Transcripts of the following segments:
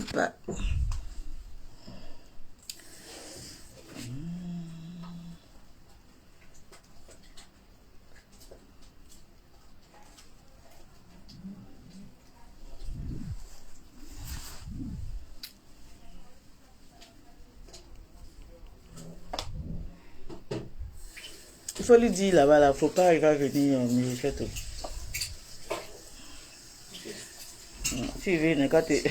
pas. Il faut lui dire là-bas, là, faut pas, il va venir, mais fait tout. Si il vient, quand tu...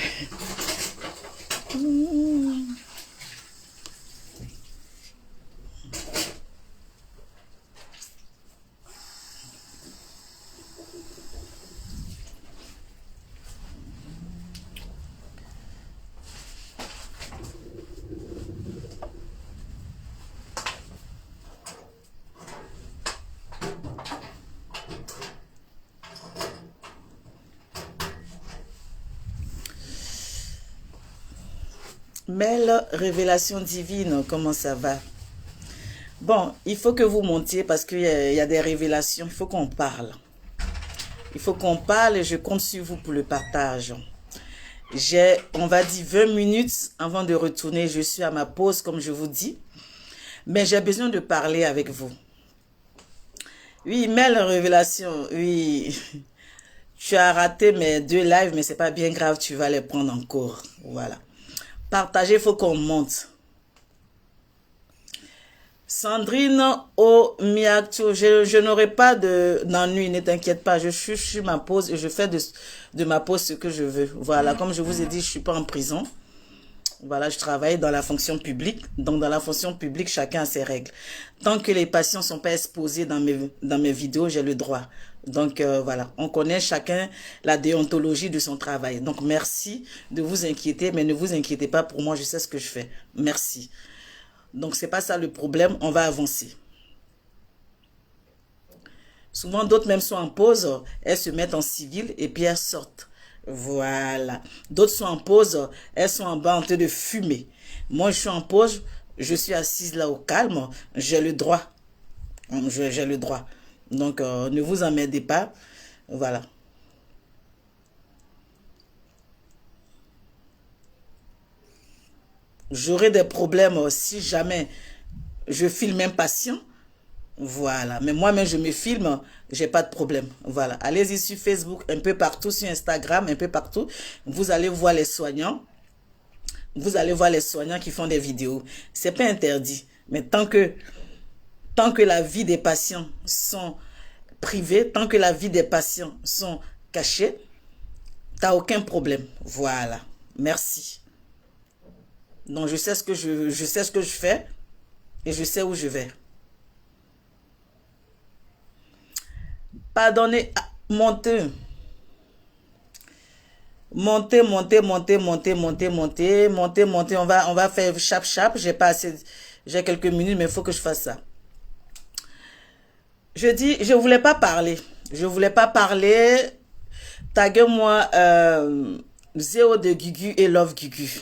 Mel, révélation divine, comment ça va? Bon, il faut que vous montiez parce qu'il y a des révélations, il faut qu'on parle. Il faut qu'on parle et je compte sur vous pour le partage. J'ai, on va dire, 20 minutes avant de retourner. Je suis à ma pause, comme je vous dis. Mais j'ai besoin de parler avec vous. Oui, Mel, révélation, oui. Tu as raté mes 2 lives, mais c'est pas bien grave, tu vas les prendre encore. Voilà. Partager, il faut qu'on monte. Sandrine Omiakto, je n'aurai pas d'ennui, ne t'inquiète pas. Je suis sur ma pause et je fais de ma pause ce que je veux. Voilà, comme je vous ai dit, je ne suis pas en prison. Voilà, je travaille dans la fonction publique. Donc, dans la fonction publique, chacun a ses règles. Tant que les patients ne sont pas exposés dans mes vidéos, j'ai le droit. Donc, voilà, on connaît chacun la déontologie de son travail. Donc, merci de vous inquiéter, mais ne vous inquiétez pas pour moi, je sais ce que je fais. Merci. Donc, c'est pas ça le problème, on va avancer. Souvent, d'autres même sont en pause, elles se mettent en civil et puis elles sortent. Voilà. D'autres sont en pause, elles sont en bas en train de fumer. Moi, je suis en pause, je suis assise là au calme, j'ai le droit. J'ai le droit. Donc, ne vous emmerdez pas. Voilà. J'aurai des problèmes si jamais je filme un patient. Voilà. Mais moi-même, je me filme, j'ai pas de problème. Voilà. Allez-y sur Facebook, un peu partout, sur Instagram, un peu partout. Vous allez voir les soignants. Vous allez voir les soignants qui font des vidéos. C'est pas interdit. Mais tant que la vie des patients sont privées, tant que la vie des patients sont cachées, t'as aucun problème. Voilà. Merci. Donc, je sais ce que je fais et je sais où je vais. Pardonnez, montez. Montez. On va faire chap. J'ai pas assez, j'ai quelques minutes, mais il faut que je fasse ça. Je dis, je voulais pas parler. Taguez-moi Zéo de Gugu et Love Gugu.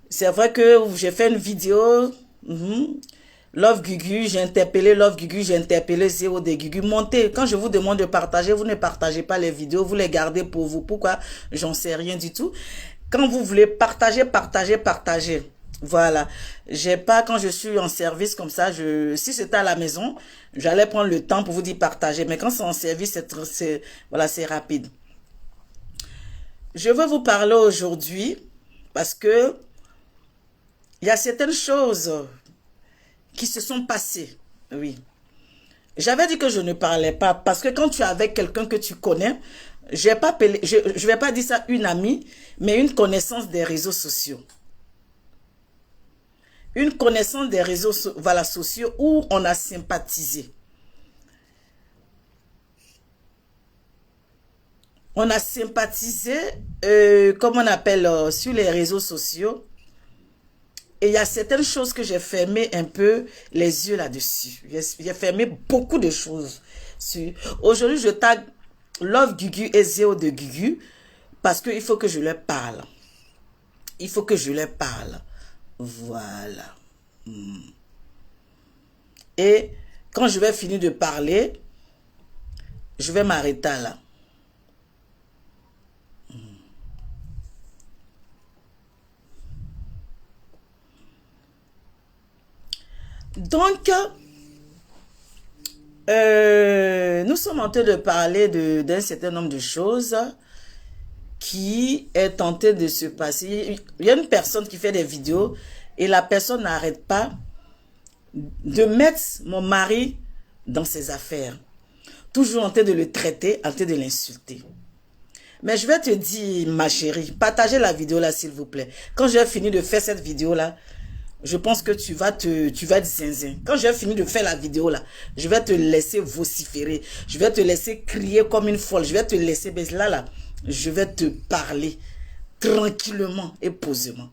C'est vrai que j'ai fait une vidéo. Love Gugu, j'ai interpellé Zéo de Gugu. Montez, quand je vous demande de partager, vous ne partagez pas les vidéos, vous les gardez pour vous. Pourquoi? J'en sais rien du tout. Quand vous voulez partager. Voilà. J'ai pas, quand je suis en service comme ça, si c'était à la maison, j'allais prendre le temps pour vous dire partager. Mais quand c'est en service, voilà, c'est rapide. Je veux vous parler aujourd'hui parce que il y a certaines choses qui se sont passées. Oui. J'avais dit que je ne parlais pas parce que quand tu es avec quelqu'un que tu connais, je vais pas dire ça une amie, mais une connaissance des réseaux sociaux. Une connaissance des réseaux sociaux où on a sympathisé. On a sympathisé, comme on appelle, sur les réseaux sociaux. Et il y a certaines choses que j'ai fermé un peu les yeux là-dessus. J'ai fermé beaucoup de choses. Aujourd'hui, je tag Love Gugu et Zéo de Gugu parce qu'il faut que je leur parle. Voilà. Et quand je vais finir de parler, je vais m'arrêter là. Donc, nous sommes en train de parler d'un certain nombre de choses qui est tenté de se passer. Il y a une personne qui fait des vidéos et la personne n'arrête pas de mettre mon mari dans ses affaires. Toujours en train de le traiter, en train de l'insulter. Mais je vais te dire, ma chérie, partagez la vidéo là, s'il vous plaît. Quand j'ai fini de faire cette vidéo là, je pense que tu vas être zinzin. Quand j'ai fini de faire la vidéo là, je vais te laisser vociférer. Je vais te laisser crier comme une folle. Je vais te laisser, mais là, je vais te parler tranquillement et posément.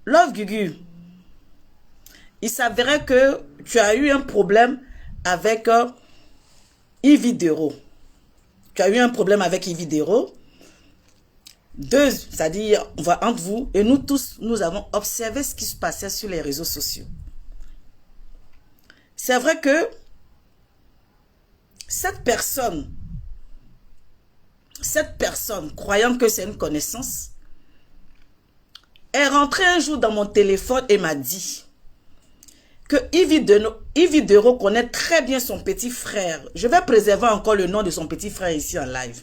Love Gugu, il s'avérait que tu as eu un problème avec Yves Dero. Tu as eu un problème avec Yves Dero. Deux, c'est-à-dire, entre vous et nous tous, nous avons observé ce qui se passait sur les réseaux sociaux. C'est vrai que cette personne, croyant que c'est une connaissance, est rentrée un jour dans mon téléphone et m'a dit que Yves Dero connaît très bien son petit frère. Je vais préserver encore le nom de son petit frère ici en live.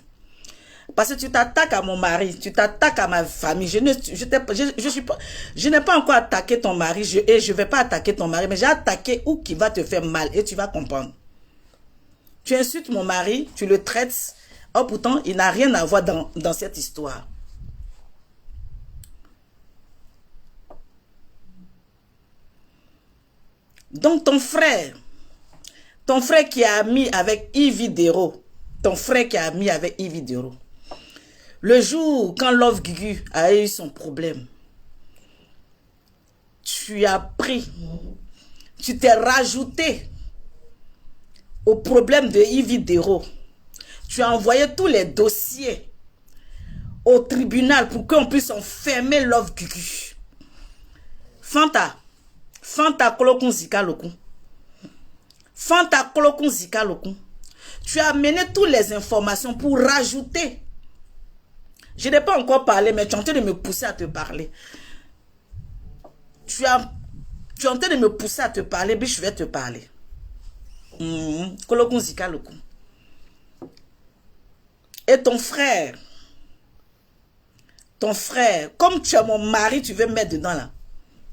Parce que tu t'attaques à mon mari, tu t'attaques à ma famille. Je n'ai pas encore attaqué ton mari et je ne vais pas attaquer ton mari, mais j'ai attaqué où qui va te faire mal et tu vas comprendre. Tu insultes mon mari, tu le traites. Oh, pourtant, il n'a rien à voir dans cette histoire. Donc ton frère qui a mis avec Yves Dero, le jour quand Love Gugu a eu son problème, tu t'es rajouté au problème de Yves Dero. Tu as envoyé tous les dossiers au tribunal pour qu'on puisse enfermer Love Gugu. Fanta kolokun zika lokun. Fanta kolokun zika lokun. Tu as amené toutes les informations pour rajouter. Je n'ai pas encore parlé, mais tu es en train de me pousser à te parler. Tu es en train de me pousser à te parler, puis je vais te parler. Kolokun zika lokun. Et ton frère, comme tu es mon mari, tu veux mettre dedans là.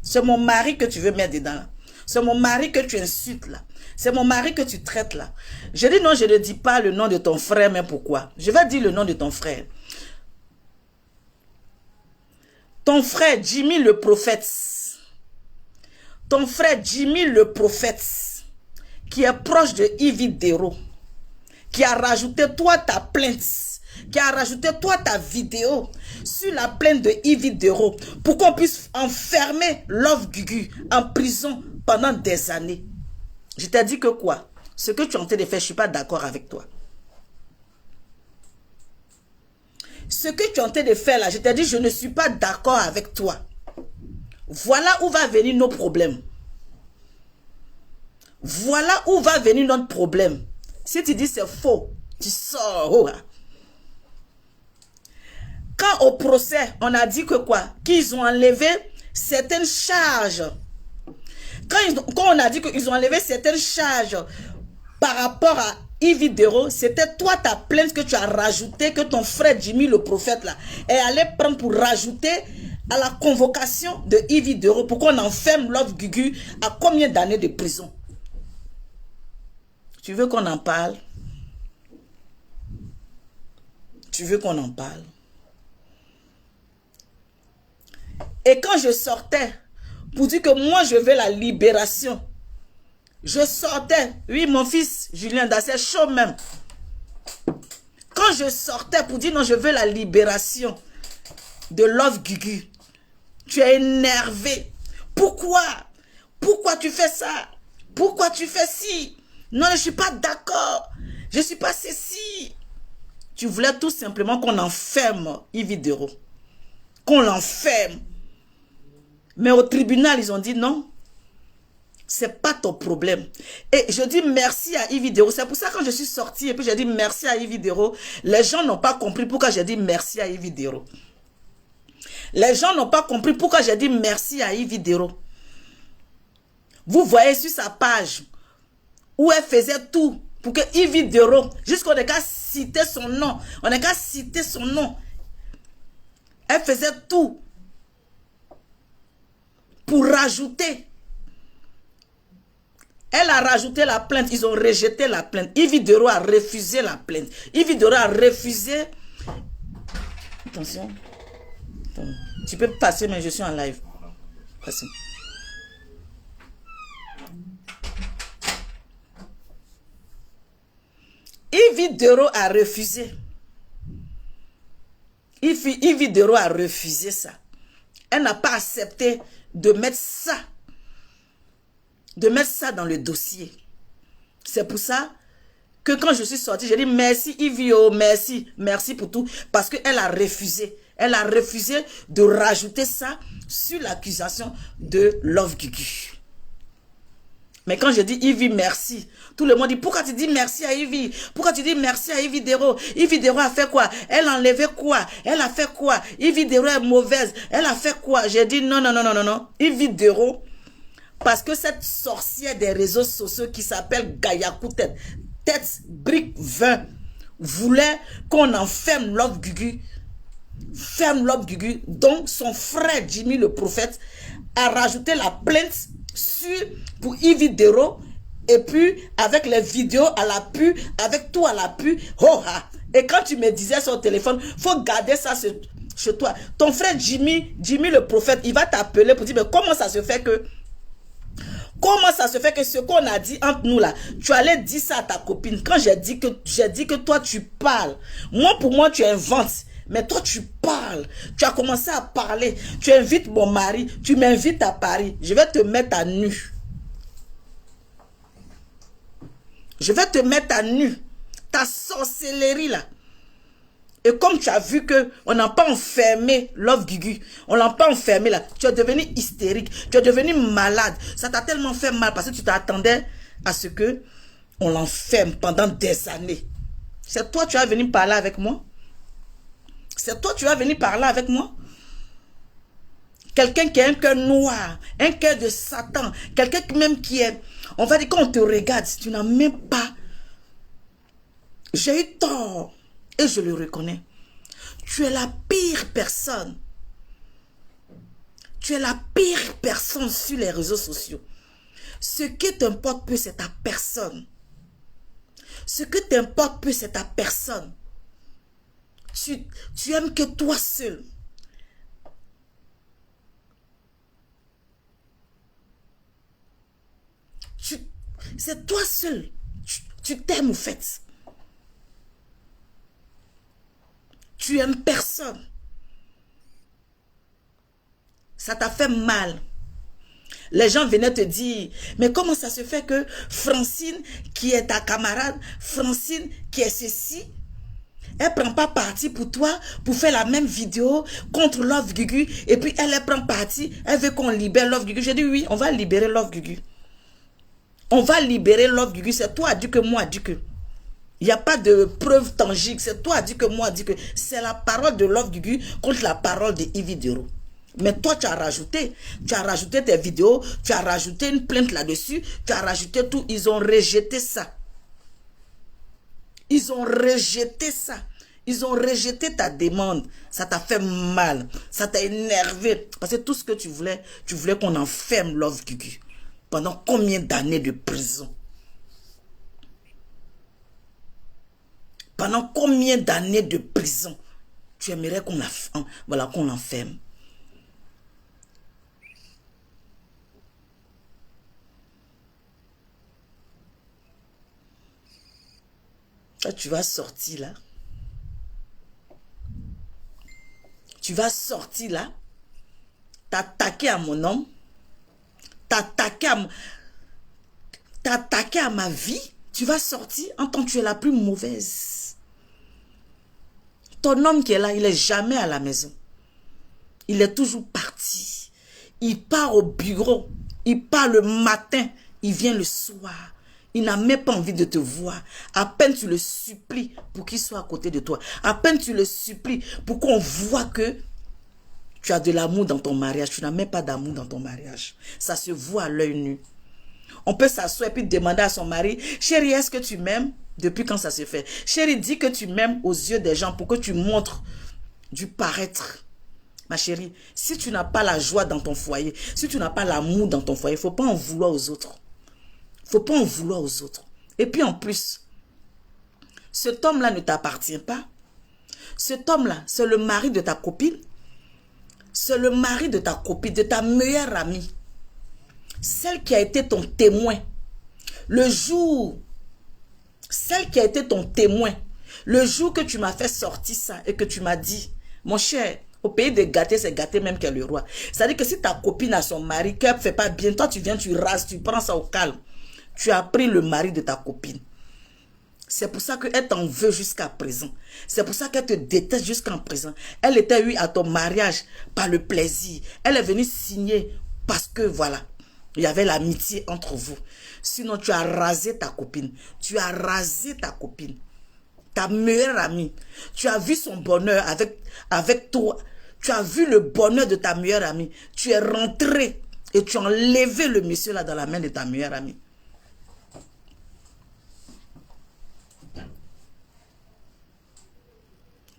C'est mon mari que tu veux mettre dedans là. C'est mon mari que tu insultes là. C'est mon mari que tu traites là. Je dis non, je ne dis pas le nom de ton frère, mais pourquoi? Je vais dire le nom de ton frère. Ton frère Jimmy le prophète. Ton frère Jimmy le prophète, qui est proche de Yves Dero, qui a rajouté toi ta plainte, qui a rajouté toi ta vidéo sur la plainte de Yves Dero pour qu'on puisse enfermer Love Gugu en prison pendant des années. Je t'ai dit que quoi? Ce que tu es en train de faire, je ne suis pas d'accord avec toi. Ce que tu es en train de faire là, je t'ai dit, je ne suis pas d'accord avec toi. Voilà où va venir nos problèmes. Voilà où va venir notre problème. Si tu dis c'est faux, tu sors. Quand au procès, on a dit que quoi? Qu'ils ont enlevé certaines charges. Quand on a dit qu'ils ont enlevé certaines charges par rapport à Yves Dero, c'était toi ta plainte que tu as rajouté, que ton frère Jimmy le prophète là est allé prendre pour rajouter à la convocation de Yves Dero pour qu'on enferme Love Gugu à combien d'années de prison? Tu veux qu'on en parle? Tu veux qu'on en parle? Et quand je sortais pour dire que moi je veux la libération, je sortais, oui mon fils Julien, c'est chaud même. Quand je sortais pour dire non, je veux la libération de Love Gugu, tu es énervé. Pourquoi? Pourquoi tu fais ça? Pourquoi tu fais ci? Non, je ne suis pas d'accord. Je ne suis pas ceci. Tu voulais tout simplement qu'on enferme Yves Dero. Qu'on l'enferme. Mais au tribunal, ils ont dit non. C'est pas ton problème. Et je dis merci à Yves Dero. C'est pour ça que quand je suis sortie et puis j'ai dit merci à Yves Dero, les gens n'ont pas compris pourquoi j'ai dit merci à Yves Dero. Les gens n'ont pas compris pourquoi j'ai dit merci à Yves Dero. Vous voyez sur sa page où elle faisait tout pour que Yves Dero, jusqu'on n'est qu'à citer son nom, on n'est qu'à citer son nom. Elle faisait tout pour rajouter. Elle a rajouté la plainte, ils ont rejeté la plainte. Yves Dero a refusé la plainte. Yves Dero a refusé. Attention. Attends. Tu peux passer, mais je suis en live. Passez. Yves Dero a refusé. Yves Dero a refusé ça. Elle n'a pas accepté de mettre ça. De mettre ça dans le dossier. C'est pour ça que quand je suis sortie, j'ai dit merci Yves, merci, merci pour tout. Parce qu'elle a refusé. Elle a refusé de rajouter ça sur l'accusation de Love Gugu. Mais quand je dis Yves, merci, tout le monde dit, pourquoi tu dis merci à Yves? Pourquoi tu dis merci à Yves Dero? Yves Dero a fait quoi? Elle a enlevé quoi? Elle a fait quoi? Yves Dero est mauvaise. Elle a fait quoi? J'ai dit non, non, non, non, non, non. Yves Dero, parce que cette sorcière des réseaux sociaux qui s'appelle Gayakou Tête Brique 20, voulait qu'on enferme Love Gugu. Ferme Love Gugu. Donc son frère Jimmy le prophète a rajouté la plainte pour Yves Dero, et puis avec les vidéos à la pu, avec tout à la pu, oh, ah. Et quand tu me disais sur le téléphone, faut garder ça chez toi. Ton frère Jimmy le prophète, il va t'appeler pour dire, mais comment ça se fait que ce qu'on a dit entre nous là, tu allais dire ça à ta copine. Quand j'ai dit que toi tu parles, moi pour moi tu inventes. Mais toi, tu parles. Tu as commencé à parler. Tu invites mon mari. Tu m'invites à Paris. Je vais te mettre à nu. Je vais te mettre à nu. Ta sorcellerie là. Et comme tu as vu que on n'a pas enfermé Love Gugu. On l'a pas enfermé là. Tu es devenu hystérique. Tu es devenu malade. Ça t'a tellement fait mal parce que tu t'attendais à ce que on l'enferme pendant des années. C'est toi tu as venu parler avec moi. C'est toi, tu vas venir parler avec moi. Quelqu'un qui a un cœur noir, un cœur de Satan, quelqu'un même qui est... On va dire, quand on te regarde, tu n'as même pas... J'ai eu tort, et je le reconnais. Tu es la pire personne. Tu es la pire personne sur les réseaux sociaux. Ce qui t'importe peu, c'est ta personne. Ce qui t'importe peu, c'est ta personne. Tu aimes que toi seul. C'est toi seul. Tu t'aimes au fait. Tu aimes personne. Ça t'a fait mal. Les gens venaient te dire, mais comment ça se fait que Francine, qui est ta camarade, Francine, qui est ceci, elle ne prend pas parti pour toi, pour faire la même vidéo contre Love Gugu. Et puis elle prend parti, elle veut qu'on libère Love Gugu. J'ai dit oui, on va libérer Love Gugu. On va libérer Love Gugu. C'est toi dit que moi dit que. Il n'y a pas de preuve tangible. C'est toi dit que moi dit que. C'est la parole de Love Gugu contre la parole de Yves Dero. Mais toi, tu as rajouté tes vidéos, tu as rajouté une plainte là-dessus, tu as rajouté tout. Ils ont rejeté ça. Ils ont rejeté ça. Ils ont rejeté ta demande. Ça t'a fait mal. Ça t'a énervé. Parce que tout ce que tu voulais qu'on enferme Love Gugu. Pendant combien d'années de prison? Pendant combien d'années de prison tu aimerais qu'on l'enferme? Là, tu vas sortir là. Tu vas sortir là. T'attaquer à mon homme. T'attaquer à ma vie. Tu vas sortir en tant que tu es la plus mauvaise. Ton homme qui est là, il n'est jamais à la maison. Il est toujours parti. Il part au bureau. Il part le matin. Il vient le soir. Il n'a même pas envie de te voir. À peine tu le supplies pour qu'il soit à côté de toi. À peine tu le supplies pour qu'on voit que Tu as de l'amour dans ton mariage. Tu n'as même pas d'amour dans ton mariage. Ça se voit à l'œil nu. On peut s'asseoir et puis demander à son mari, chérie, est-ce que tu m'aimes? Depuis quand ça se fait? Chérie, dis que tu m'aimes aux yeux des gens pour que tu montres du paraître. Ma chérie, si tu n'as pas la joie dans ton foyer, si tu n'as pas l'amour dans ton foyer, il ne faut pas en vouloir aux autres. Il ne faut pas en vouloir aux autres. Et puis en plus, cet homme-là ne t'appartient pas. Cet homme-là, c'est le mari de ta copine. C'est le mari de ta copine, de ta meilleure amie. Celle qui a été ton témoin. Le jour, celle qui a été ton témoin. Le jour que tu m'as fait sortir ça et que tu m'as dit, mon cher, au pays de gâter, c'est gâter même qu'est le roi. C'est-à-dire que si ta copine a son mari, qu'elle ne fait pas bien, toi tu viens, tu rases, tu prends ça au calme. Tu as pris le mari de ta copine. C'est pour ça qu'elle t'en veut jusqu'à présent. C'est pour ça qu'elle te déteste jusqu'à présent. Elle était, oui, à ton mariage par le plaisir. Elle est venue signer parce que, voilà, il y avait l'amitié entre vous. Sinon, tu as rasé ta copine. Tu as rasé ta copine. Ta meilleure amie. Tu as vu son bonheur avec toi. Tu as vu le bonheur de ta meilleure amie. Tu es rentré et tu as enlevé le monsieur là dans la main de ta meilleure amie.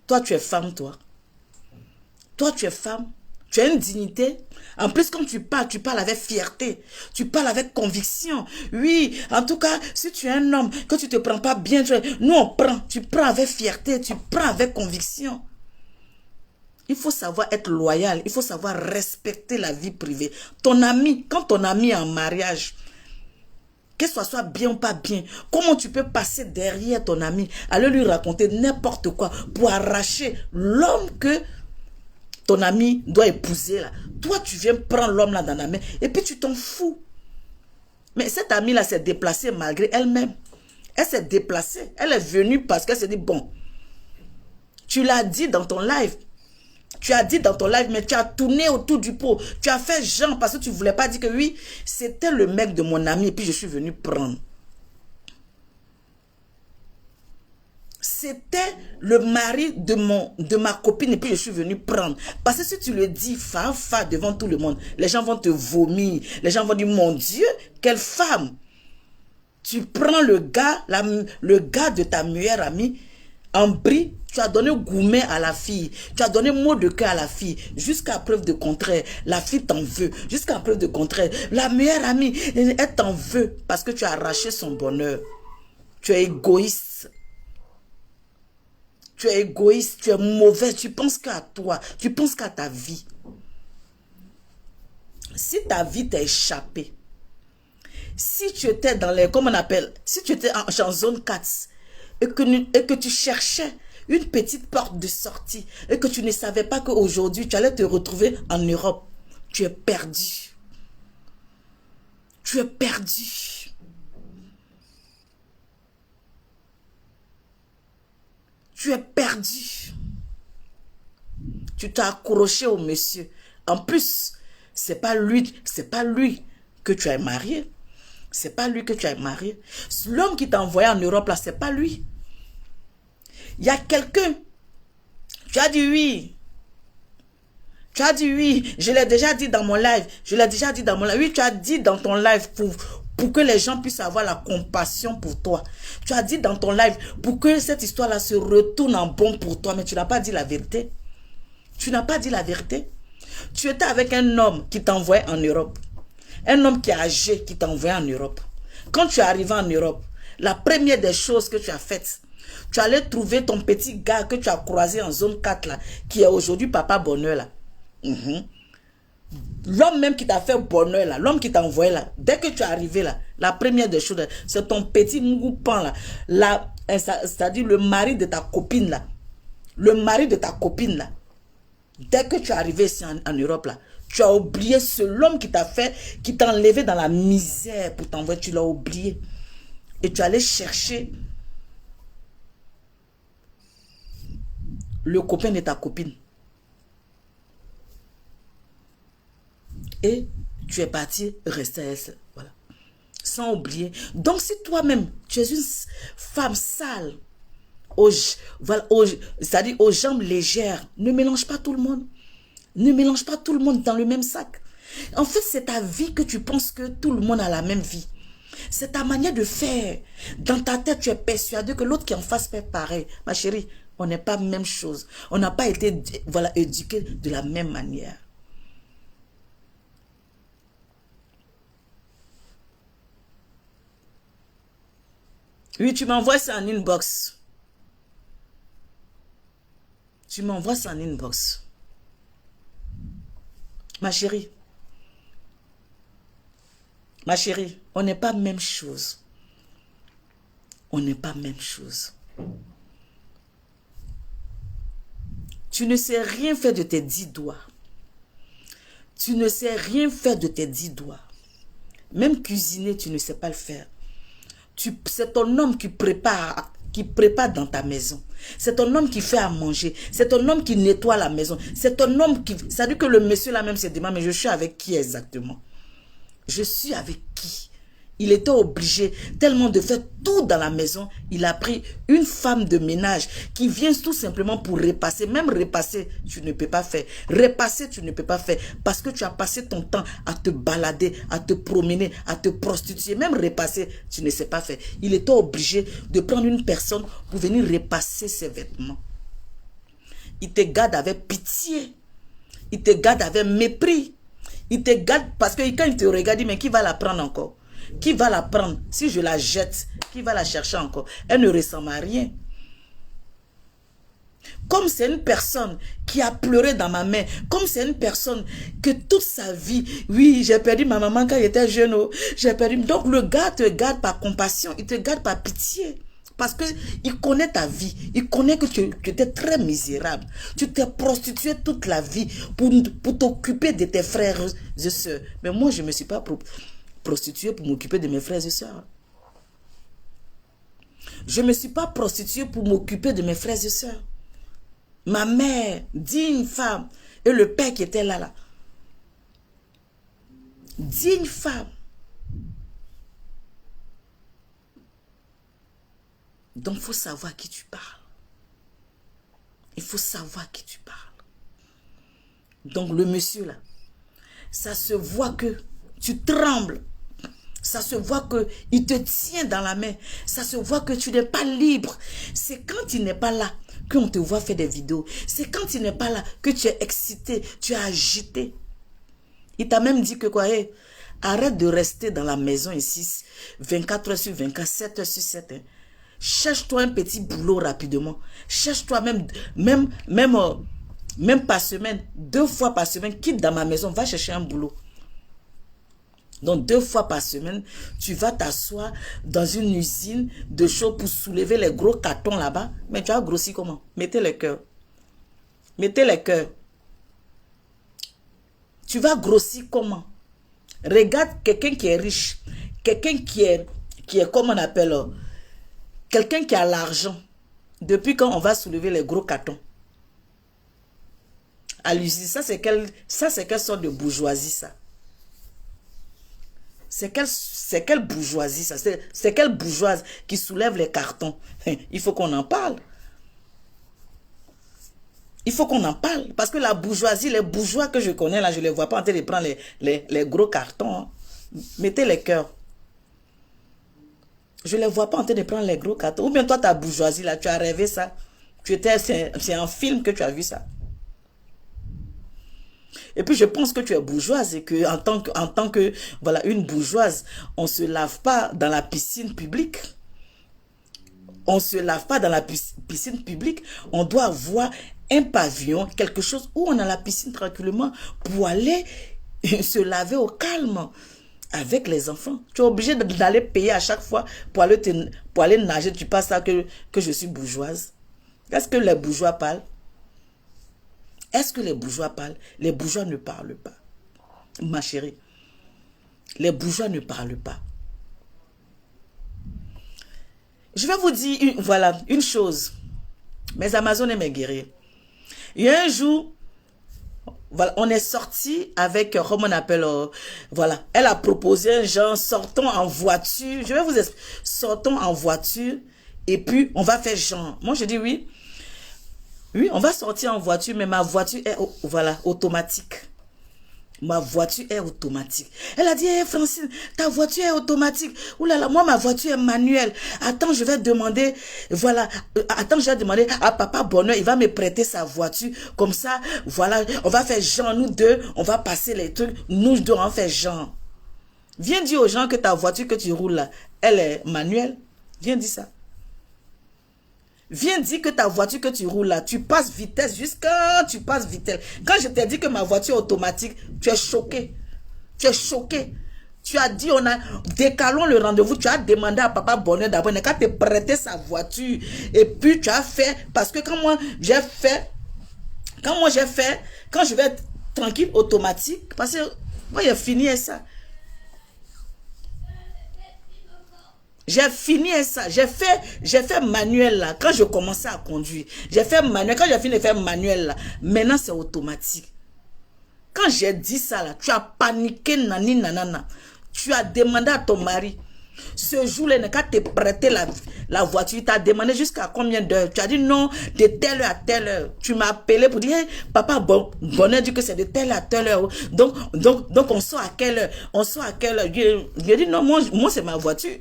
Toi, tu es femme, toi. Toi, tu es femme. Tu as une dignité. En plus, quand tu parles avec fierté. Tu parles avec conviction. Oui, en tout cas, si tu es un homme, que tu ne te prends pas bien, nous on prend. Tu prends avec fierté, tu prends avec conviction. Il faut savoir être loyal. Il faut savoir respecter la vie privée. Ton ami, quand ton ami est en mariage, que ce soit bien ou pas bien, comment tu peux passer derrière ton ami, aller lui raconter n'importe quoi pour arracher l'homme que ton ami doit épouser là. Toi, tu viens prendre l'homme là dans la main et puis tu t'en fous. Mais cette amie là s'est déplacée malgré elle-même. Elle s'est déplacée. Elle est venue parce qu'elle s'est dit, bon, tu l'as dit dans ton live. Tu as dit dans ton live, mais tu as tourné autour du pot. Tu as fait genre parce que tu ne voulais pas dire que oui, c'était le mec de mon ami et puis je suis venu prendre. C'était le mari de ma copine et puis je suis venu prendre. Parce que si tu le dis fa devant tout le monde, les gens vont te vomir. Les gens vont dire, mon Dieu, quelle femme. Tu prends le gars de ta meilleure amie en bris. Tu as donné gourmet à la fille. Tu as donné mot de cœur à la fille. Jusqu'à preuve de contraire. La fille t'en veut. Jusqu'à preuve de contraire. La meilleure amie, elle t'en veut. Parce que tu as arraché son bonheur. Tu es égoïste. Tu es égoïste. Tu es mauvais. Tu penses qu'à toi. Tu penses qu'à ta vie. Si ta vie t'a échappé. Si tu étais dans les... Comment on appelle? Si tu étais en zone 4. Et que tu cherchais une petite porte de sortie et que tu ne savais pas qu'aujourd'hui tu allais te retrouver en Europe, tu es perdu. Tu es perdu. Tu es perdu. Tu t'as accroché au monsieur. En plus, c'est pas lui que tu as marié. C'est pas lui que tu as marié. L'homme qui t'a envoyé en Europe là, c'est pas lui. Il y a quelqu'un. Tu as dit oui. Tu as dit oui. Je l'ai déjà dit dans mon live. Je l'ai déjà dit dans mon live. Oui, tu as dit dans ton live pour que les gens puissent avoir la compassion pour toi. Tu as dit dans ton live pour que cette histoire-là se retourne en bon pour toi. Mais tu n'as pas dit la vérité. Tu n'as pas dit la vérité. Tu étais avec un homme qui t'envoyait en Europe. Un homme qui est âgé qui t'envoyait en Europe. Quand tu es arrivé en Europe, la première des choses que tu as faites, tu allais trouver ton petit gars que tu as croisé en zone 4 là, qui est aujourd'hui papa bonheur là. L'homme même qui t'a fait bonheur là, l'homme qui t'a envoyé là, dès que tu es arrivé là, la première des choses, c'est ton petit moupan là, c'est-à-dire le mari de ta copine là. Le mari de ta copine là. Dès que tu es arrivé ici en Europe là, tu as oublié l'homme qui t'a fait, qui t'a enlevé dans la misère pour t'envoyer, tu l'as oublié. Et tu allais chercher le copain de ta copine. Et tu es parti rester à elle. Voilà. Sans oublier. Donc si toi-même, tu es une femme sale, c'est-à-dire aux jambes légères, ne mélange pas tout le monde. Ne mélange pas tout le monde dans le même sac. En fait, c'est ta vie que tu penses que tout le monde a la même vie. C'est ta manière de faire. Dans ta tête, tu es persuadé que l'autre qui en face fait pareil. Ma chérie, on n'est pas la même chose. On n'a pas été éduqués de la même manière. Oui, tu m'envoies ça en inbox. Tu m'envoies ça en inbox. Ma chérie, on n'est pas même chose. On n'est pas même chose. Tu ne sais rien faire de tes 10 doigts. Tu ne sais rien faire de tes 10 doigts. Même cuisiner, tu ne sais pas le faire. C'est ton homme qui prépare dans ta maison. C'est ton homme qui fait à manger. C'est ton homme qui nettoie la maison. C'est ton homme qui... Ça veut dire que le monsieur là même se demande, mais je suis avec qui exactement? Je suis avec qui? Il était obligé tellement de faire tout dans la maison. Il a pris une femme de ménage qui vient tout simplement pour repasser. Même repasser, tu ne peux pas faire. Repasser, tu ne peux pas faire. Parce que tu as passé ton temps à te balader, à te promener, à te prostituer. Même repasser, tu ne sais pas faire. Il était obligé de prendre une personne pour venir repasser ses vêtements. Il te garde avec pitié. Il te garde avec mépris. Il te garde parce que quand il te regarde, il dit, mais qui va la prendre encore? Qui va la prendre? Si je la jette, qui va la chercher encore? Elle ne ressemble à rien. Comme c'est une personne qui a pleuré dans ma main, comme c'est une personne que toute sa vie, oui, j'ai perdu ma maman quand j'étais jeune, oh, j'ai perdu. Donc le gars te garde par compassion, il te garde par pitié. Parce qu'il connaît ta vie, il connaît que tu étais très misérable. Tu t'es prostitué toute la vie pour t'occuper de tes frères et sœurs. Mais moi, je ne me suis pas prostituée pour m'occuper de mes frères et sœurs. Je ne me suis pas prostituée pour m'occuper de mes frères et sœurs. Ma mère, digne femme, et le père qui était là. Digne femme. Donc, il faut savoir à qui tu parles. Il faut savoir à qui tu parles. Donc, le monsieur là, ça se voit que tu trembles. Ça se voit qu'il te tient dans la main. Ça se voit que tu n'es pas libre. C'est quand il n'est pas là qu'on te voit faire des vidéos. C'est quand il n'est pas là que tu es excité, tu es agité. Il t'a même dit que quoi, hey, arrête de rester dans la maison ici 24 heures sur 24, 7 heures sur 7. Hein. Cherche-toi un petit boulot rapidement. Cherche-toi même par semaine, 2 fois par semaine, quitte dans ma maison, va chercher un boulot. Donc 2 fois par semaine, tu vas t'asseoir dans une usine de choses pour soulever les gros cartons là-bas. Mais tu as grossi comment? Mettez les cœurs. Mettez les cœurs. Tu vas grossir comment? Regarde quelqu'un qui est riche. Quelqu'un qui est comme on appelle, quelqu'un qui a l'argent. Depuis quand on va soulever les gros cartons? À l'usine, ça c'est quelle sorte de bourgeoisie ça? C'est quelle bourgeoisie ça? C'est quelle bourgeoise qui soulève les cartons? Il faut qu'on en parle. Il faut qu'on en parle. Parce que la bourgeoisie, les bourgeois que je connais là, je ne les vois pas en train de prendre les gros cartons. Hein. Mettez les cœurs. Je ne les vois pas en train de prendre les gros cartons. Ou bien toi, ta bourgeoisie là, tu as rêvé ça. C'est un film que tu as vu ça. Et puis je pense que tu es bourgeoise et que en tant que voilà, une bourgeoise, on ne se lave pas dans la piscine publique. On ne se lave pas dans la piscine publique. On doit avoir un pavillon, quelque chose où on a la piscine tranquillement pour aller se laver au calme avec les enfants. Tu es obligé d'aller payer à chaque fois pour aller nager. Tu penses ça que je suis bourgeoise? Est-ce que les bourgeois parlent? Est-ce que les bourgeois parlent? Les bourgeois ne parlent pas. Ma chérie, les bourgeois ne parlent pas. Je vais vous dire voilà, une chose. Mes Amazones et mes guerriers. Il y a un jour, voilà, on est sorti avec, comment on appelle, voilà, elle a proposé un genre, sortons en voiture. Je vais vous expliquer. Sortons en voiture et puis on va faire genre. Moi, je dis oui. Oui, on va sortir en voiture, mais ma voiture est, voilà, automatique. Ma voiture est automatique. Elle a dit, hey, Francine, ta voiture est automatique. Ouh là là, moi, ma voiture est manuelle. Attends, je vais demander, voilà, attends, je vais demander à Papa Bonheur, il va me prêter sa voiture. Comme ça, voilà, on va faire genre, nous deux, on va passer les trucs, nous deux, on va faire genre. Viens dire aux gens que ta voiture que tu roules là, elle est manuelle. Viens dire ça. Viens dire que ta voiture que tu roules là, tu passes vitesse jusqu'à tu passes vitesse. Quand je t'ai dit que ma voiture est automatique, tu es choqué. Tu es choqué. Tu as dit, décalons le rendez-vous. Tu as demandé à Papa Bonheur d'abord, il n'a qu'à te prêter sa voiture. Et puis tu as fait, parce que quand j'ai fait, quand je vais être tranquille, automatique, parce que moi j'ai fini ça. J'ai fini ça. J'ai fait manuel là. Quand je commençais à conduire. J'ai fait manuel. Quand j'ai fini de faire manuel là. Maintenant c'est automatique. Quand j'ai dit ça là. Tu as paniqué nani nanana. Tu as demandé à ton mari. Ce jour-là, il n'a qu'à te prêter la voiture. Tu as demandé jusqu'à combien d'heures. Tu as dit non, de telle heure à telle heure. Tu m'as appelé pour dire, hey, Papa Bonheur dit que c'est de telle à telle heure. Donc on sort à quelle heure? On sort à quelle heure? J'ai dit non, moi c'est ma voiture.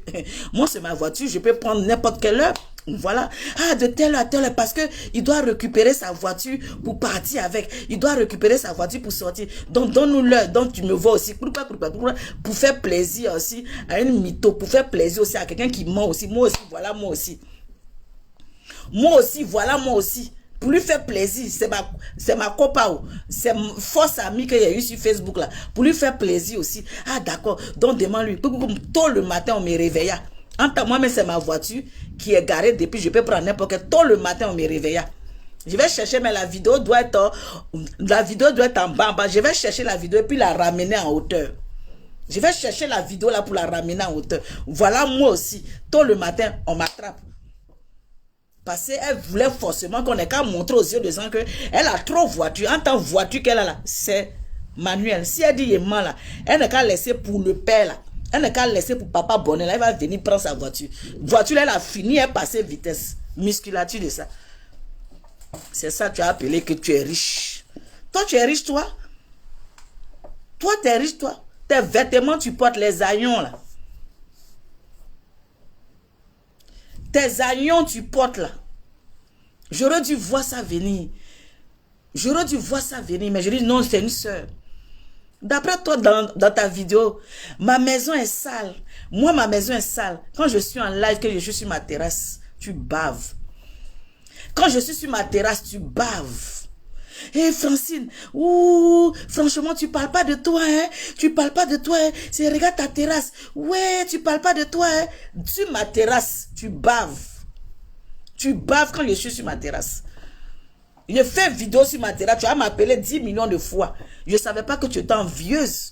Moi c'est ma voiture. Je peux prendre n'importe quelle heure. Voilà. Ah, de telle à telle heure, parce que il doit récupérer sa voiture pour partir avec. Il doit récupérer sa voiture pour sortir. Donc, donne-nous l'heure. Donc, tu me vois aussi. Pour faire plaisir aussi à une mytho. Pour faire plaisir aussi à quelqu'un qui ment aussi. Moi aussi, voilà, moi aussi. Moi aussi, voilà, moi aussi. Pour lui faire plaisir, c'est ma copain. C'est force amie qu'il y a eu sur Facebook là. Pour lui faire plaisir aussi. Ah, d'accord. Donc, demande-lui. Tôt le matin, on me réveilla. Moi-même, c'est ma voiture qui est garée depuis. Je peux prendre n'importe quel. Tôt le matin, on me réveilla. Je vais chercher, mais la vidéo doit être en bas. Je vais chercher la vidéo et puis la ramener en hauteur. Je vais chercher la vidéo là pour la ramener en hauteur. Voilà, moi aussi. Tôt le matin, on m'attrape. Parce qu'elle voulait forcément qu'on ait qu'à montrer aux yeux des gens qu'elle a trop voiture. En tant que voiture qu'elle a là, c'est manuel. Si elle dit il est mal là, elle n'a qu'à laisser pour le père là. Elle n'a qu'à laisser pour Papa Bonheur. Elle va venir prendre sa voiture. Voiture, elle a fini, elle passait vitesse. Musculature de ça. C'est ça que tu as appelé que tu es riche. Toi, tu es riche, toi. Toi, tu es riche, toi. Tes vêtements, tu portes les haillons, là. Tes haillons, tu portes, là. J'aurais dû voir ça venir. J'aurais dû voir ça venir. Mais je dis, non, c'est une soeur. D'après toi, dans ta vidéo, ma maison est sale. Moi, ma maison est sale. Quand je suis en live, que je suis sur ma terrasse, tu baves. Quand je suis sur ma terrasse, tu baves. Hé, Francine, ouh, franchement, tu parles pas de toi, hein. Tu parles pas de toi, hein. C'est, regarde ta terrasse. Ouais, tu parles pas de toi, hein. Sur ma terrasse, tu baves. Tu baves quand je suis sur ma terrasse. Je fais vidéo sur ma terrasse, tu vas m'appeler 10 millions de fois. Je ne savais pas que tu étais envieuse.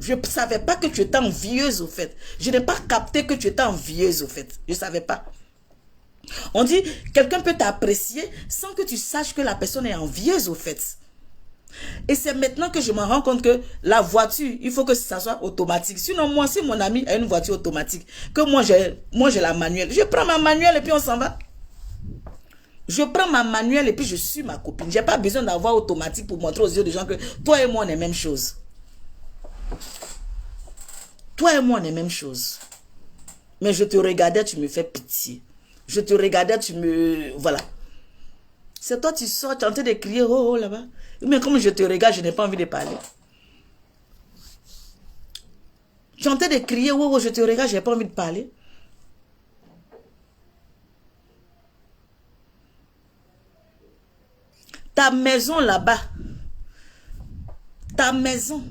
Je ne savais pas que tu étais envieuse, au fait. Je n'ai pas capté que tu étais envieuse, au fait. Je ne savais pas. On dit, quelqu'un peut t'apprécier sans que tu saches que la personne est envieuse, au fait. Et c'est maintenant que je me rends compte que la voiture, il faut que ça soit automatique. Sinon, moi, si mon ami a une voiture automatique, que moi j'ai la manuelle, je prends ma manuelle et puis on s'en va. Je prends ma manuelle et puis je suis ma copine. Je n'ai pas besoin d'avoir automatique pour montrer aux yeux des gens que toi et moi, on est même chose. Toi et moi, on est même chose. Mais je te regardais, tu me fais pitié. Je te regardais, tu me... Voilà. C'est toi, tu sors, tu es en train de crier, oh, oh, là-bas. Mais comme je te regarde, je n'ai pas envie de parler. Tu es en train de crier, oh, oh, je te regarde, je n'ai pas envie de parler. Ta maison là-bas, ta maison,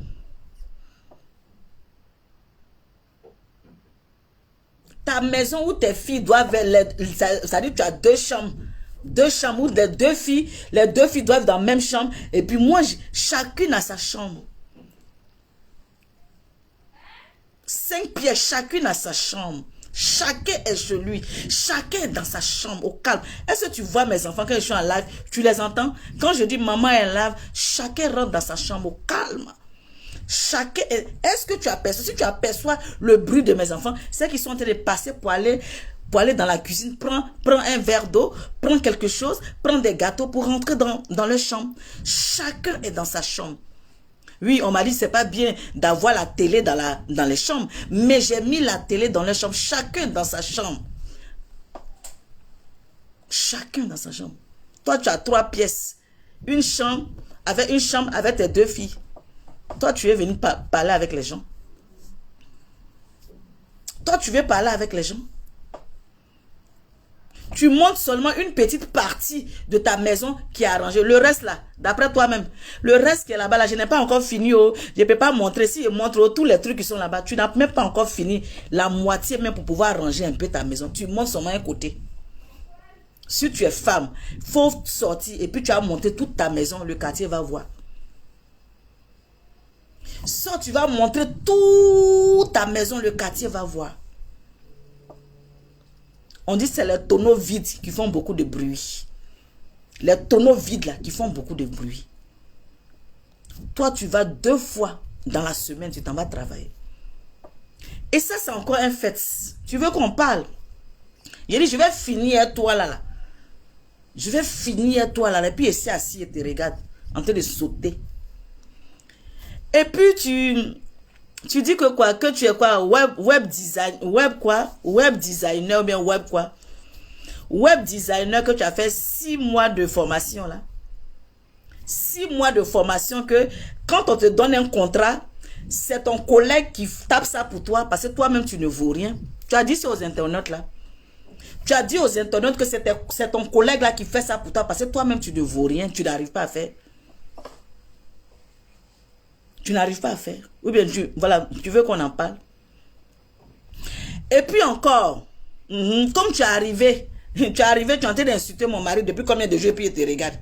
où tes filles doivent, ça dit tu as deux chambres où les deux filles doivent dans la même chambre, et puis moi, chacune a sa chambre. 5 pièces, chacune a sa chambre. Chacun est chez lui. Chacun est dans sa chambre, au calme. Est-ce que tu vois mes enfants, quand je suis en live, tu les entends? Quand je dis maman est en live, chacun rentre dans sa chambre, au calme. Chacun est... Est-ce que tu aperçois? Si tu aperçois le bruit de mes enfants, c'est qu'ils sont en train de passer pour aller pour aller dans la cuisine, prends un verre d'eau, prends quelque chose, prends des gâteaux pour rentrer dans leur chambre. Chacun est dans sa chambre. Oui, on m'a dit c'est pas bien d'avoir la télé dans les chambres, mais j'ai mis la télé dans les chambres, chacun dans sa chambre. Chacun dans sa chambre. Toi, tu as 3 pièces. Une chambre avec tes 2 filles. Toi, tu es venu parler avec les gens. Toi, tu veux parler avec les gens. Tu montres seulement une petite partie de ta maison qui est arrangée. Le reste là, d'après toi-même, le reste qui est là-bas, là, je n'ai pas encore fini. Oh. Je ne peux pas montrer. Si je montre tous les trucs qui sont là-bas, tu n'as même pas encore fini la moitié même pour pouvoir arranger un peu ta maison. Tu montres seulement un côté. Si tu es femme, il faut sortir et puis tu as monté toute ta maison, le quartier va voir. Sors, tu vas montrer toute ta maison, le quartier va voir. On dit que c'est les tonneaux vides qui font beaucoup de bruit. Les tonneaux vides là qui font beaucoup de bruit. Toi, tu vas 2 fois dans la semaine, tu t'en vas travailler. Et ça, c'est encore un fait. Tu veux qu'on parle? Il dit, je vais finir toi là. Je vais finir toi là. Et puis, ici, assis et te regarde en train de sauter. Et puis, tu dis que quoi? Que tu es quoi? Web designer ou bien web quoi? Web designer que tu as fait 6 mois de formation là. 6 mois de formation que quand on te donne un contrat, c'est ton collègue qui tape ça pour toi parce que toi-même tu ne vaux rien. Tu as dit ça aux internautes là. Tu as dit aux internautes que c'est ton collègue là qui fait ça pour toi parce que toi-même tu ne vaux rien, tu n'arrives pas à faire. Tu n'arrives pas à faire. Ou bien tu veux qu'on en parle. Et puis encore, comme tu es arrivé, tu es en train d'insulter mon mari depuis combien de jours et puis il te regarde.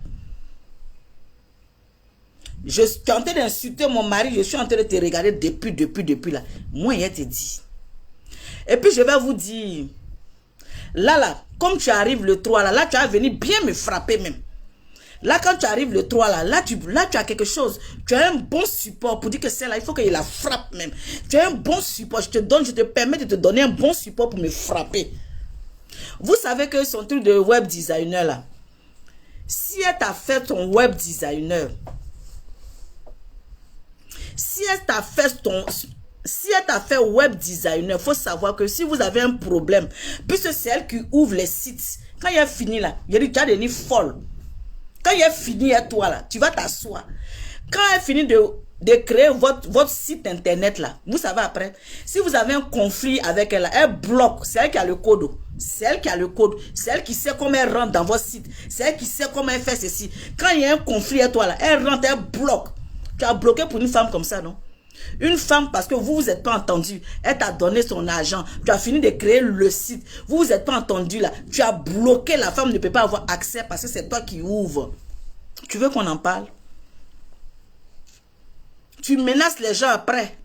Tu es en train d'insulter mon mari, je suis en train de te regarder depuis là. Moi, il te dit. Et puis je vais vous dire, là, comme tu arrives le 3 là, tu vas venir bien me frapper même. Là, quand tu arrives le 3, là tu as quelque chose. Tu as un bon support pour dire que c'est là, il faut qu'il la frappe même. Tu as un bon support. Je te permets de te donner un bon support pour me frapper. Vous savez que son truc de web designer là, si elle t'a fait ton web designer, si elle t'a fait web designer, il faut savoir que si vous avez un problème, puisque c'est elle qui ouvre les sites, quand il a fini là, il y a des folle. Quand il est fini à toi là, tu vas t'asseoir. Quand elle finit de créer votre site internet là, vous savez après, si vous avez un conflit avec elle, elle bloque. C'est elle qui a le code. C'est elle qui a le code. C'est elle qui sait comment elle rentre dans votre site. C'est elle qui sait comment elle fait ceci. Quand il y a un conflit à toi là, elle rentre, elle bloque. Tu as bloqué pour une femme comme ça, non? Une femme, parce que vous êtes pas entendu, elle t'a donné son argent, tu as fini de créer le site, vous êtes pas entendu là, tu as bloqué, la femme ne peut pas avoir accès parce que c'est toi qui ouvres. Tu veux qu'on en parle? Tu menaces les gens après.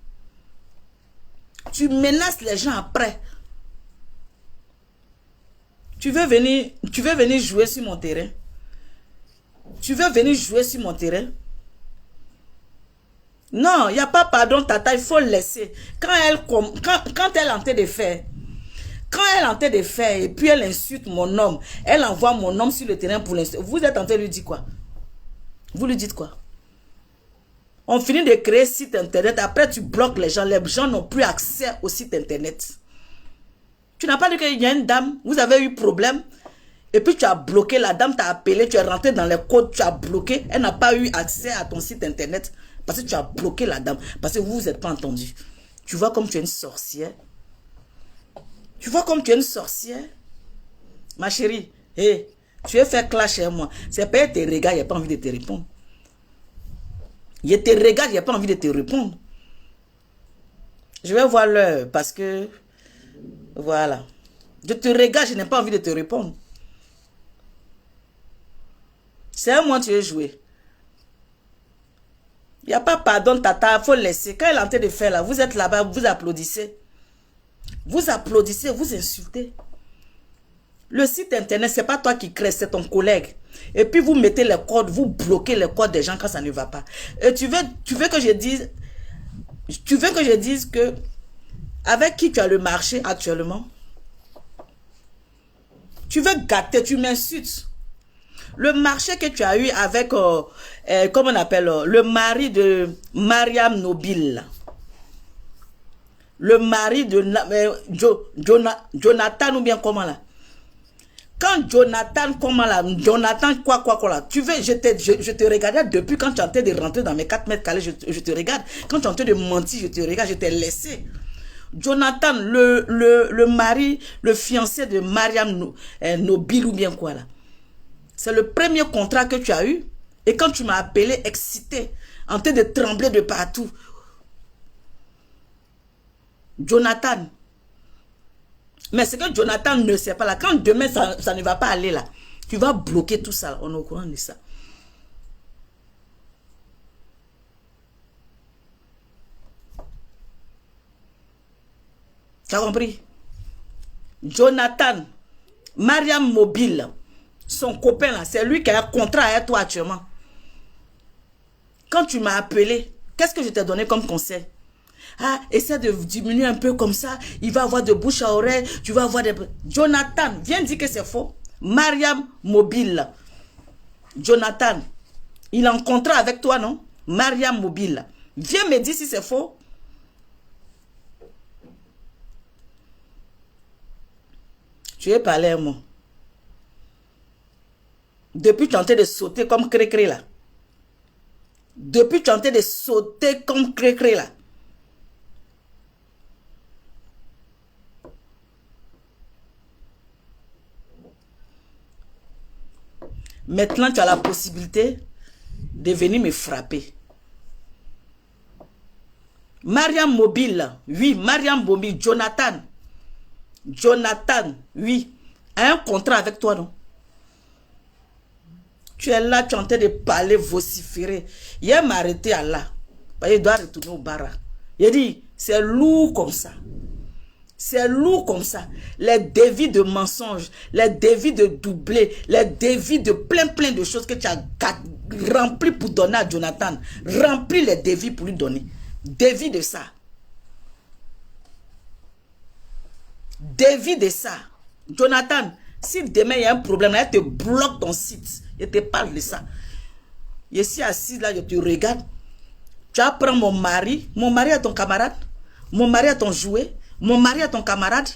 Tu menaces les gens après. Tu veux venir jouer sur mon terrain? Tu veux venir jouer sur mon terrain? Non, il n'y a pas pardon, tata, il faut laisser. Quand elle est en train de faire, et puis elle insulte mon homme, elle envoie mon homme sur le terrain pour l'insulter. Vous êtes en train de lui dire quoi? Vous lui dites quoi? On finit de créer site internet, après tu bloques les gens n'ont plus accès au site internet. Tu n'as pas dit qu'il y a une dame, vous avez eu problème, et puis tu as bloqué, la dame t'a appelé, tu es rentré dans les codes, tu as bloqué, elle n'a pas eu accès à ton site internet. Parce que tu as bloqué la dame. Parce que vous n'êtes pas entendu. Tu vois comme tu es une sorcière. Tu vois comme tu es une sorcière. Ma chérie, hey, tu es fait clash chez moi. C'est pas tes regards, il n'y a pas envie de te répondre. Il te regarde, il n'y a pas envie de te répondre. Je vais voir l'heure parce que, voilà. Je te regarde, je n'ai pas envie de te répondre. C'est un mois que tu es joué. Il n'y a pas pardon, tata, il faut laisser. Quand elle est en train de faire là, vous êtes là-bas, vous applaudissez. Vous applaudissez, vous insultez. Le site internet, ce n'est pas toi qui crée, c'est ton collègue. Et puis vous mettez les codes, vous bloquez les codes des gens quand ça ne va pas. Et tu veux que je dise que avec qui tu as le marché actuellement? Tu veux gâter, tu m'insultes. Le marché que tu as eu avec, comment on appelle, le mari de Mariam Nobile. Le mari de Jonathan ou bien comment là. Quand Jonathan, comment là, Jonathan, quoi là, tu veux, je te regardais depuis quand tu es en train de rentrer dans mes 4 mètres carrés, je te regarde. Quand tu es en train de mentir, je te regarde, je t'ai laissé. Jonathan, le mari, le fiancé de Mariam Nobile ou bien quoi là. C'est le premier contrat que tu as eu. Et quand tu m'as appelé excité, en train de trembler de partout. Jonathan. Mais c'est que Jonathan ne sait pas là. Quand demain ça ne va pas aller là, tu vas bloquer tout ça. On est au courant de ça. Tu as compris? Jonathan, Mariam Mobile, son copain là, c'est lui qui a un contrat avec toi actuellement. Quand tu m'as appelé, qu'est-ce que je t'ai donné comme conseil? Ah, essaie de diminuer un peu comme ça. Il va avoir de bouche à oreille. Tu vas avoir des... Jonathan, viens dire que c'est faux. Mariam Mobile. Jonathan, il est en contrat avec toi, non? Mariam Mobile. Viens me dire si c'est faux. Tu es parlé un mot. Depuis, tu es en train de sauter comme cré-cré là. Depuis, tu es en train de sauter comme cré-cré là. Maintenant, tu as la possibilité de venir me frapper. Mariam Mobile, oui, Mariam Mobile, Jonathan. Jonathan, oui, a un contrat avec toi, non? Tu es là, tu es en train de parler, vociférer. Il m'a arrêté à là. Il doit retourner au bar. Il dit, c'est lourd comme ça. C'est lourd comme ça. Les dévis de mensonges, les dévis de doublés, les dévis de plein de choses que tu as rempli pour donner à Jonathan. Remplis les dévis pour lui donner. Dévis de ça. Dévis de ça. Jonathan, si demain il y a un problème, là, il te bloque ton site. Il te parle de ça. Je suis assise là, je te regarde. Tu apprends mon mari. Mon mari est ton camarade. Mon mari est ton jouet. Mon mari est ton camarade.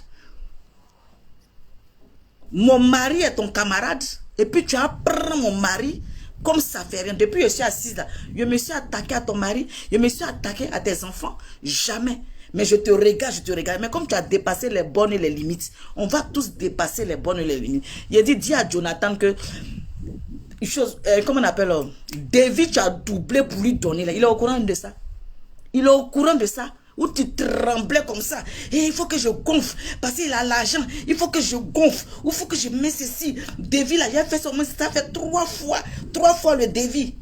Mon mari est ton camarade. Et puis tu apprends mon mari comme ça fait rien. Depuis que je suis assise là, je me suis attaqué à ton mari. Je me suis attaqué à tes enfants. Jamais. Mais je te regarde, je te regarde. Mais comme tu as dépassé les bornes et les limites, on va tous dépasser les bornes et les limites. Il a dit, dis à Jonathan que, comment on appelle, David, tu as doublé pour lui donner. Là. Il est au courant de ça. Il est au courant de ça. Où tu tremblais comme ça. Et il faut que je gonfle. Parce qu'il a l'argent. Il faut que je gonfle. Ou il faut que je mets ceci. David, là, il a fait ça. Ça fait 3 fois. 3 fois le David.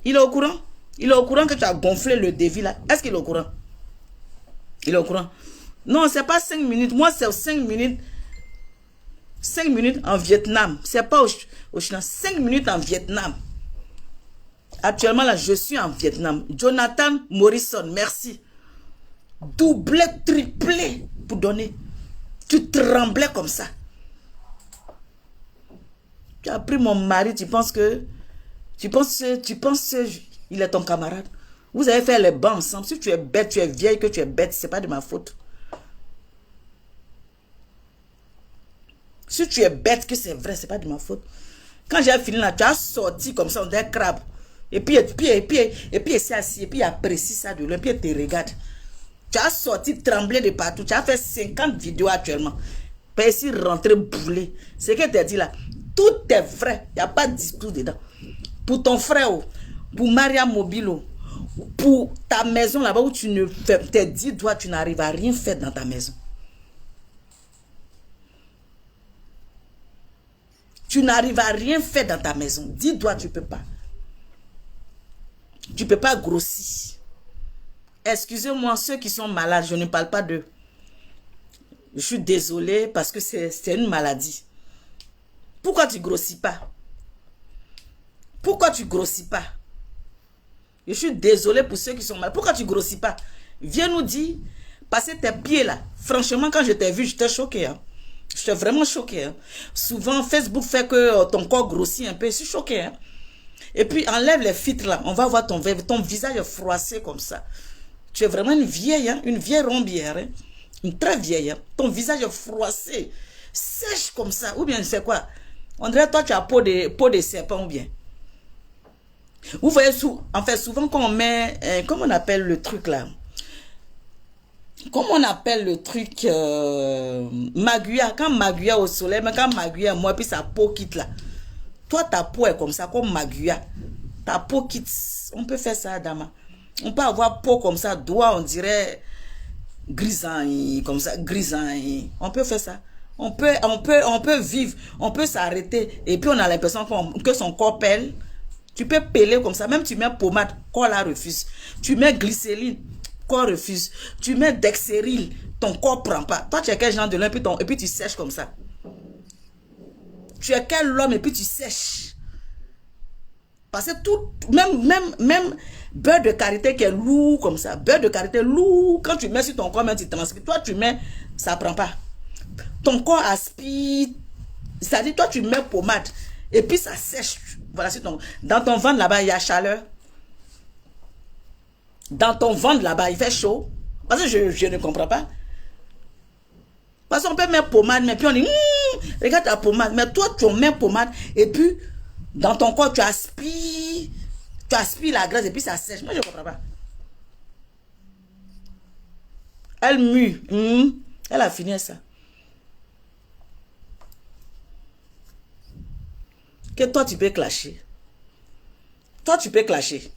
Il est au courant. Il est au courant que tu as gonflé le David, là. Est-ce qu'il est au courant? Il est au courant. Non, c'est pas 5 minutes. Moi, c'est 5 minutes. 5 minutes en Vietnam. C'est pas au Chine. 5 minutes en Vietnam. Actuellement, là, je suis en Vietnam. Jonathan Morrison, merci. Doublé, triplé pour donner. Tu tremblais comme ça. Tu as pris mon mari, tu penses il est ton camarade. Vous avez fait les bancs ensemble. Si tu es bête, tu es vieille, que tu es bête, c'est pas de ma faute. Si tu es bête, que c'est vrai, c'est pas de ma faute. Quand j'ai fini là, tu as sorti comme ça, on dirait crabe. Et puis il s'est assis, et puis il apprécie ça de loin, puis il te regarde. Tu as sorti, tremblé de partout. Tu as fait 50 vidéos actuellement. Puis ici, rentrer boulé. Ce que tu as dit là, tout est vrai. Il n'y a pas de discours dedans. Pour ton frère, pour Mariam Mobile, pour ta maison là-bas où tu ne fais, tes 10 doigts, tu n'arrives à rien faire dans ta maison. Tu n'arrives à rien faire dans ta maison. 10 doigts, tu ne peux pas. Tu ne peux pas grossir. Excusez-moi, ceux qui sont malades, je ne parle pas d'eux. Je suis désolée parce que c'est une maladie. Pourquoi tu ne grossis pas? Pourquoi tu ne grossis pas? Je suis désolée pour ceux qui sont malades. Pourquoi tu ne grossis pas? Viens nous dire, passer tes pieds là. Franchement, quand je t'ai vu, j'étais choquée. Hein? Je suis vraiment choquée. Hein. Souvent, Facebook fait que ton corps grossit un peu. Je suis choquée. Hein. Et puis, enlève les filtres là. On va voir ton visage froissé comme ça. Tu es vraiment une vieille, hein? Une vieille rombière. Hein? Une très vieille. Hein? Ton visage est froissé. Sèche comme ça. Ou bien, c'est quoi? On dirait toi, tu as peau de serpent ou bien. Vous voyez, en fait, souvent quand on met, comment on appelle le truc là? Comment on appelle le truc maguya? Quand maguya au soleil, mais quand maguya moi, puis sa peau quitte là. Toi, ta peau est comme ça, comme maguya. Ta peau quitte. On peut faire ça, Dama. On peut avoir peau comme ça, doigt, on dirait grisant, comme ça, grisant. On peut faire ça. On peut vivre, on peut s'arrêter. Et puis, on a l'impression que son corps pèle. Tu peux peler comme ça. Même tu mets pommade, corps là refuse. Tu mets glycérine, corps refuse. Tu mets dexéril, ton corps prend pas. Toi, tu es quel genre de l'homme et puis tu sèches comme ça. Tu es quel homme et puis tu sèches. Parce que tout, même beurre de karité qui est lourd comme ça. Beurre de karité lourd. Quand tu mets sur ton corps, même tu transpires. Toi, tu mets, ça prend pas. Ton corps aspire. C'est-à-dire, toi, tu mets pommade. Et puis, ça sèche. Voilà, dans ton ventre là-bas, il y a chaleur. Dans ton ventre là-bas, il fait chaud. Parce que je ne comprends pas. Parce qu'on peut mettre pommade, mais puis on dit, regarde ta pommade. Mais toi, tu mets pommade, et puis, dans ton corps, tu aspires la graisse, et puis ça sèche. Moi, je ne comprends pas. Elle mue. Elle a fini ça. Que toi, tu peux clasher. Toi, tu peux clasher.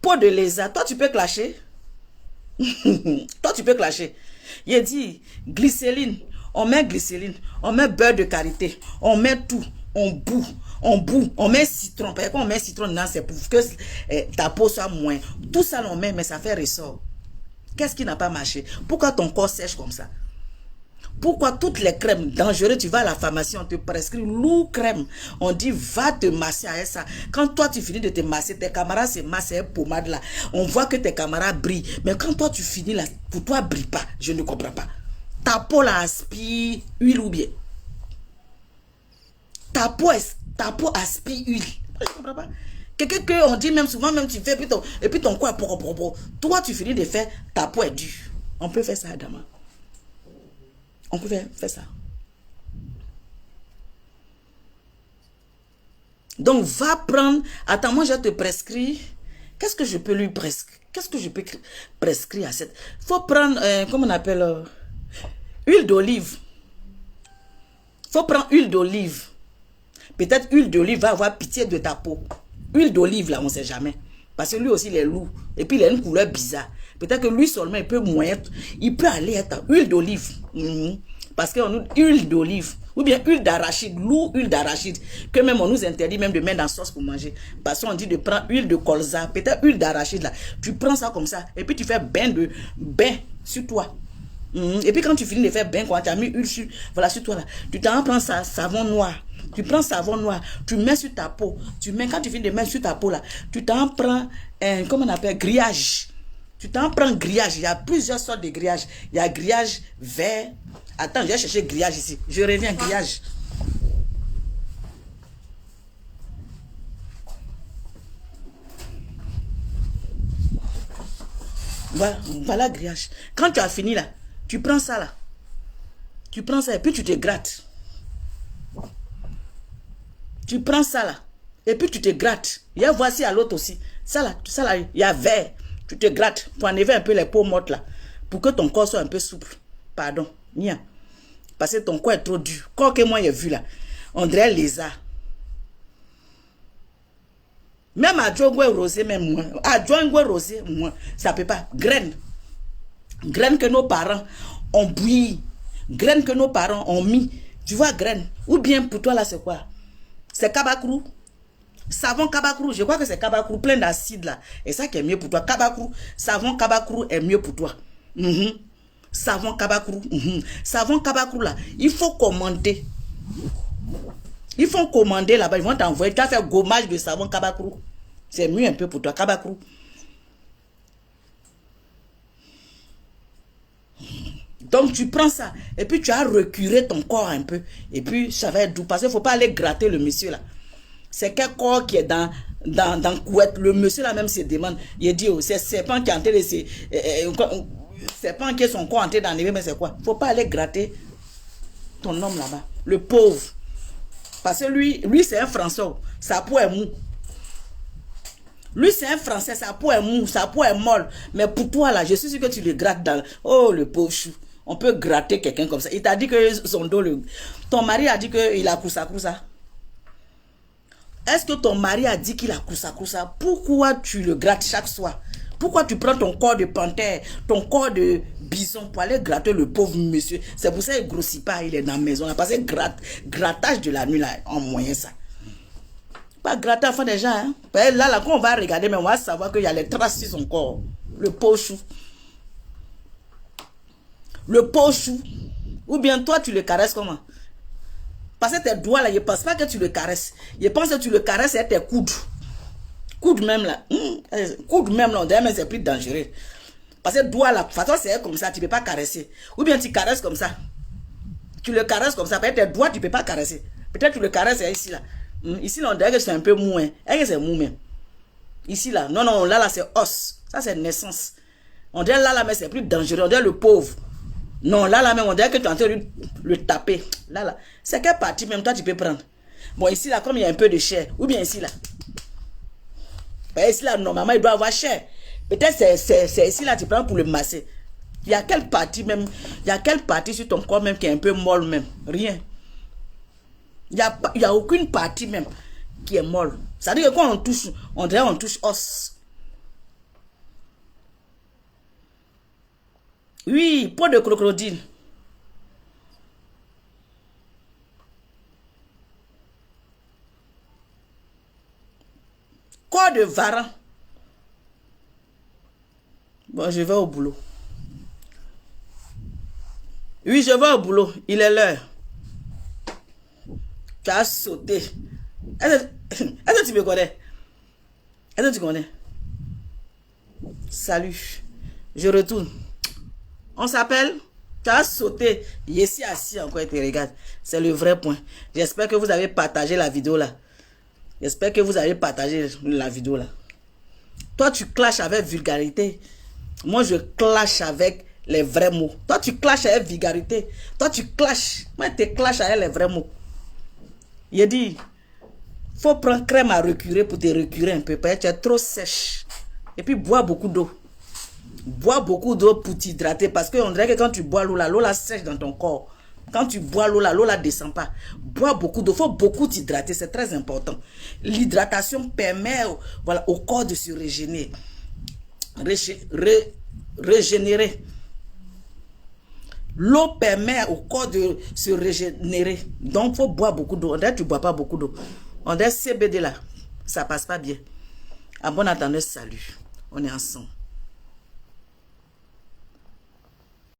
Peau de lézard, toi, tu peux clasher. Toi, tu peux clasher. Il dit, glycérine. On met glycérine. On met beurre de karité. On met tout. On bout. On met citron. Parce qu'on met citron dedans, c'est pour que ta peau soit moins. Tout ça, on met, mais ça fait ressort. Qu'est-ce qui n'a pas marché? Pourquoi ton corps sèche comme ça? Pourquoi toutes les crèmes dangereuses, tu vas à la pharmacie, on te prescrit lourd crème. On dit, va te masser avec ça. Quand toi, tu finis de te masser, tes camarades se massent avec pommade là. On voit que tes camarades brillent. Mais quand toi, tu finis là, pour toi, brille pas. Je ne comprends pas. Ta peau là aspire huile ou bien. Ta peau aspire huile. Je ne comprends pas. Quelqu'un que on dit même souvent, même tu fais, et puis ton corps est propre. Toi, tu finis de faire, ta peau est dure. On peut faire ça, Adama. On peut faire ça. Donc, va prendre... Attends, moi, je te prescris... Qu'est-ce que je peux lui prescrire? Qu'est-ce que je peux prescrire à cette... Il faut prendre... comment on appelle... huile d'olive. Il faut prendre huile d'olive. Peut-être huile d'olive va avoir pitié de ta peau. Huile d'olive, là, on ne sait jamais. Parce que lui aussi, il est lourd. Et puis, il a une couleur bizarre. Peut-être que lui seulement, il peut moyen. Il peut aller être huile d'olive. Parce qu'on nous huile d'olive. Ou bien huile d'arachide. Lourd huile d'arachide. Que même on nous interdit même de mettre dans la sauce pour manger. Parce qu'on dit de prendre huile de colza. Peut-être huile d'arachide là. Tu prends ça comme ça. Et puis tu fais bain sur toi. Et puis quand tu finis de faire bain, quand tu as mis huile sur, voilà, sur toi là. Tu t'en prends ça, savon noir. Tu prends savon noir, tu mets sur ta peau. Quand tu finis de mettre sur ta peau là, tu t'en prends, comment on appelle, grillage. Tu t'en prends grillage. Il y a plusieurs sortes de grillage. Il y a grillage vert. Attends, je vais chercher grillage ici. Je reviens, grillage. Voilà grillage. Quand tu as fini là, tu prends ça là. Tu prends ça et puis tu te grattes. Tu prends ça là. Et puis tu te grattes. Il y a voici à l'autre aussi. Ça là, il y a vert. Tu te grattes pour enlever un peu les peaux mortes là. Pour que ton corps soit un peu souple. Pardon. Nia. Parce que ton corps est trop dur. Corps que moi j'ai vu là. On dirait lézard. Même à Djongwe rosé, même moi. À Djongwe rosé, moi. Ça peut pas. Graines. Graines que nos parents ont bouilli. Graines que nos parents ont mis. Tu vois, graines. Ou bien pour toi là, c'est quoi? C'est kabakrou. Savon kabakrou. Je crois que c'est kabakrou plein d'acide là. Et ça qui est mieux pour toi. Kabakrou. Savon kabakrou est mieux pour toi. Savon kabakrou. Savon kabakrou là. Il faut commander. Ils font commander là-bas. Ils vont t'envoyer. Tu vas faire gommage de savon kabakrou. C'est mieux un peu pour toi. Kabakrou. Donc tu prends ça et puis tu as recuré ton corps un peu. Et puis ça va être doux. Parce qu'il ne faut pas aller gratter le monsieur là. C'est quel corps qui est dans couette. Le monsieur là même se demande. Il dit, oh, c'est serpent qui est en train de serpent qui est son corps en train d'enlever, mais c'est quoi? Il ne faut pas aller gratter ton homme là-bas. Le pauvre. Parce que lui c'est un Français. Sa peau est mou. Lui, c'est un Français, sa peau est mou, sa peau est molle. Mais pour toi, là, je suis sûr que tu le grattes dans... Oh, le pauvre chou. On peut gratter quelqu'un comme ça. Il t'a dit que son dos... Ton mari a dit qu'il a coussa. Est-ce que ton mari a dit qu'il a coussa? Pourquoi tu le grattes chaque soir? Pourquoi tu prends ton corps de panthère, ton corps de bison pour aller gratter le pauvre monsieur? C'est pour ça qu'il ne grossit pas, il est dans la maison. Parce que grattage de la nuit, là, en moyen ça. Pas gratter enfin des gens. Hein? Là, quand on va regarder, mais on va savoir qu'il y a les traces sur son corps. Le pauvre chou. Le pauvre chou. Ou bien toi, tu le caresses comment? Parce que tes doigts là, je ne pense pas que tu le caresses. Je pense que tu le caresses avec tes coudes. Coudes même là. Coudes même là, on dirait, mais c'est plus dangereux. Parce que doigts là, de toute façon, c'est comme ça, tu ne peux pas caresser. Ou bien tu caresses comme ça. Tu le caresses comme ça. Peut-être tes doigts, tu ne peux pas caresser. Peut-être tu le caresses ici là. Ici, là, on dirait que c'est un peu mou. Hein. Est-ce que c'est mou même? Ici, là. Non, là, c'est os. Ça, c'est naissance. On dirait là, mais c'est plus dangereux. On dirait le pauvre. Non, là, même, on dirait que tu es en train de le taper. Là. C'est quelle partie même, toi, tu peux prendre? Bon, ici, là, comme il y a un peu de chair. Ou bien ici, là. Ben, ici, là, normalement, il doit avoir chair. Peut-être c'est ici, là, tu prends pour le masser. Il y a quelle partie même? Il y a quelle partie sur ton corps même qui est un peu molle même? Rien. Il n'y a aucune partie même qui est molle. Ça veut dire que quand on touche, on dirait on touche os. Oui, peau de crocodile. Corps de varan. Bon, je vais au boulot. Oui, je vais au boulot. Il est l'heure. Tu as sauté. Est-ce que tu me connais? Est-ce que tu connais? Salut. Je retourne. On s'appelle? Tu as sauté. Ici assis encore et te regarde. C'est le vrai point. J'espère que vous avez partagé la vidéo là. J'espère que vous avez partagé la vidéo là. Toi, tu clashes avec vulgarité. Moi, je clash avec les vrais mots. Toi, tu clashes avec vulgarité. Toi, tu clashes. Moi, tu clashes avec les vrais mots. Il a dit, faut prendre crème à recurer pour te recurer un peu. Parce que tu es trop sèche. Et puis, bois beaucoup d'eau. Bois beaucoup d'eau pour t'hydrater. Parce qu'on dirait que quand tu bois l'eau la sèche dans ton corps. Quand tu bois l'eau la descend pas. Bois beaucoup d'eau. Il faut beaucoup t'hydrater. C'est très important. L'hydratation permet au corps de se régénérer. Régénérer. L'eau permet au corps de se régénérer. Donc, il faut boire beaucoup d'eau. On dirait que tu ne bois pas beaucoup d'eau. On dirait CBD là. Ça passe pas bien. À bon entendeur, salut. On est ensemble.